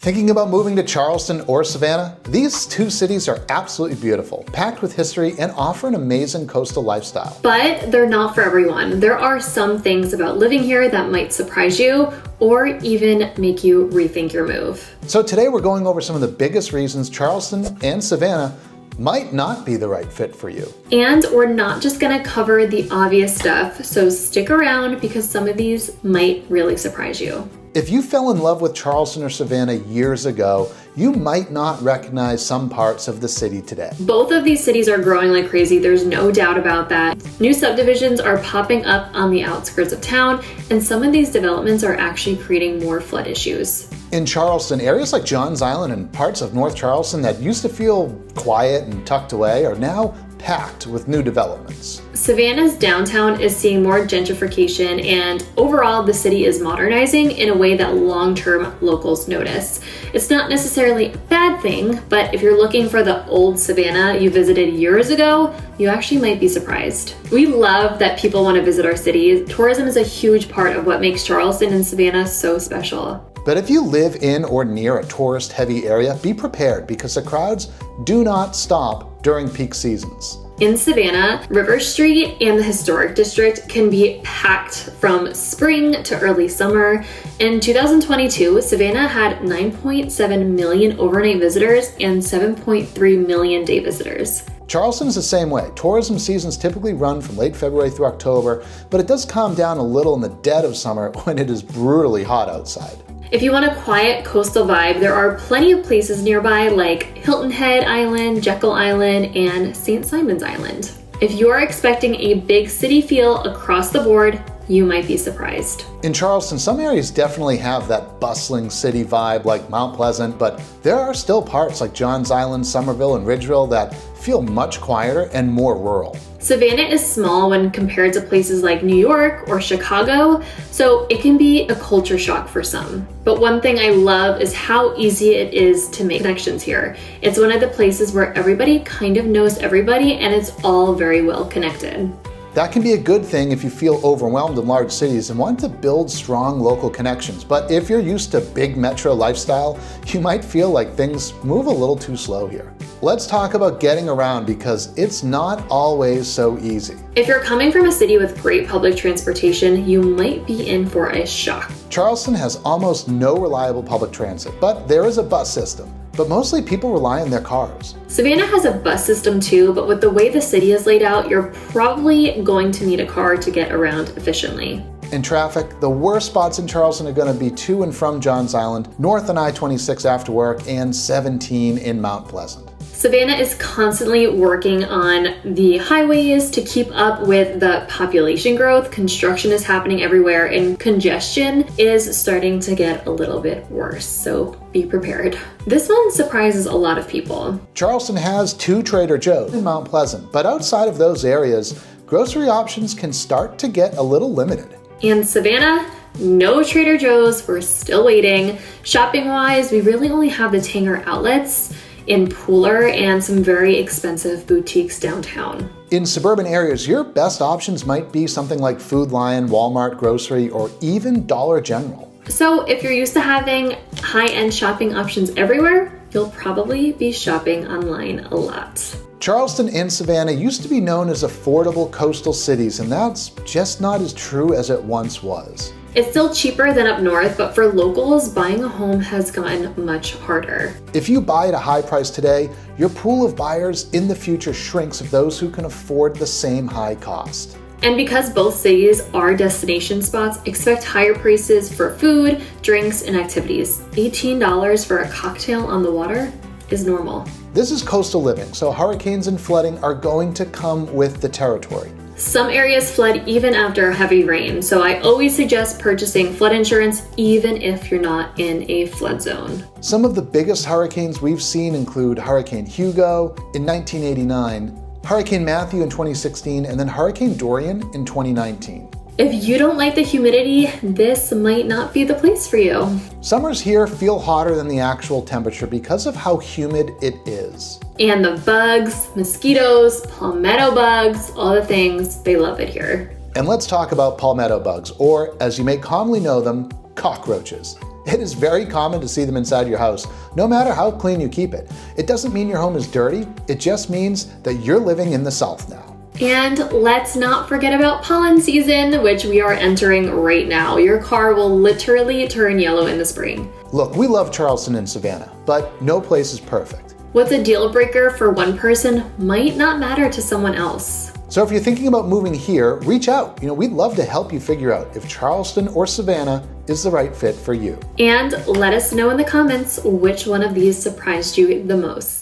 Thinking about moving to Charleston or Savannah? These two cities are absolutely beautiful, packed with history, and offer an amazing coastal lifestyle. But they're not for everyone. There are some things about living here that might surprise you or even make you rethink your move. So today we're going over some of the biggest reasons Charleston and Savannah might not be the right fit for you. And we're not just gonna cover the obvious stuff, so stick around because some of these might really surprise you. If you fell in love with Charleston or Savannah years ago, you might not recognize some parts of the city today. Both of these cities are growing like crazy, there's no doubt about that. New subdivisions are popping up on the outskirts of town, and some of these developments are actually creating more flood issues. In Charleston, areas like Johns Island and parts of North Charleston that used to feel quiet and tucked away are now packed with new developments. Savannah's downtown is seeing more gentrification, and overall the city is modernizing in a way that long-term locals notice. It's not necessarily a bad thing, but if you're looking for the old Savannah you visited years ago, you actually might be surprised. We love that people want to visit our cities. Tourism is a huge part of what makes Charleston and Savannah so special. But if you live in or near a tourist-heavy area, be prepared because the crowds do not stop during peak seasons. In Savannah, River Street and the Historic District can be packed from spring to early summer. In 2022, Savannah had 9.7 million overnight visitors and 7.3 million day visitors. Charleston is the same way. Tourism seasons typically run from late February through October, but it does calm down a little in the dead of summer when it is brutally hot outside. If you want a quiet coastal vibe, there are plenty of places nearby like Hilton Head Island, Jekyll Island, and St. Simon's Island. If you are expecting a big city feel across the board, you might be surprised. In Charleston, some areas definitely have that bustling city vibe like Mount Pleasant, but there are still parts like Johns Island, Somerville, and Ridgeville that feel much quieter and more rural. Savannah is small when compared to places like New York or Chicago, so it can be a culture shock for some. But one thing I love is how easy it is to make connections here. It's one of the places where everybody kind of knows everybody and it's all very well connected. That can be a good thing if you feel overwhelmed in large cities and want to build strong local connections. But if you're used to big metro lifestyle, you might feel like things move a little too slow here. Let's talk about getting around because it's not always so easy. If you're coming from a city with great public transportation, you might be in for a shock. Charleston has almost no reliable public transit, but there is a bus system. But mostly people rely on their cars. Savannah has a bus system too, but with the way the city is laid out, you're probably going to need a car to get around efficiently. In traffic, the worst spots in Charleston are going to be to and from Johns Island, north on I-26 after work, and 17 in Mount Pleasant. Savannah is constantly working on the highways to keep up with the population growth. Construction is happening everywhere and congestion is starting to get a little bit worse, so be prepared. This one surprises a lot of people. Charleston has 2 Trader Joe's in Mount Pleasant, but outside of those areas, grocery options can start to get a little limited. And Savannah, no Trader Joe's, we're still waiting. Shopping-wise, we really only have the Tanger outlets in Pooler and some very expensive boutiques downtown. In suburban areas, your best options might be something like Food Lion, Walmart, Grocery, or even Dollar General. So if you're used to having high-end shopping options everywhere, you'll probably be shopping online a lot. Charleston and Savannah used to be known as affordable coastal cities, and that's just not as true as it once was. It's still cheaper than up north, but for locals, buying a home has gotten much harder. If you buy at a high price today, your pool of buyers in the future shrinks of those who can afford the same high cost. And because both cities are destination spots, expect higher prices for food, drinks, and activities. $18 for a cocktail on the water is normal. This is coastal living, so hurricanes and flooding are going to come with the territory. Some areas flood even after heavy rain, so I always suggest purchasing flood insurance even if you're not in a flood zone. Some of the biggest hurricanes we've seen include Hurricane Hugo in 1989, Hurricane Matthew in 2016, and then Hurricane Dorian in 2019. If you don't like the humidity, this might not be the place for you. Summers here feel hotter than the actual temperature because of how humid it is. And the bugs, mosquitoes, palmetto bugs, all the things, they love it here. And let's talk about palmetto bugs, or as you may commonly know them, cockroaches. It is very common to see them inside your house, no matter how clean you keep it. It doesn't mean your home is dirty, it just means that you're living in the South now. And let's not forget about pollen season, which we are entering right now. Your car will literally turn yellow in the spring. Look, we love Charleston and Savannah, but no place is perfect. What's a deal breaker for one person might not matter to someone else. So if you're thinking about moving here, reach out. We'd love to help you figure out if Charleston or Savannah is the right fit for you. And let us know in the comments which one of these surprised you the most.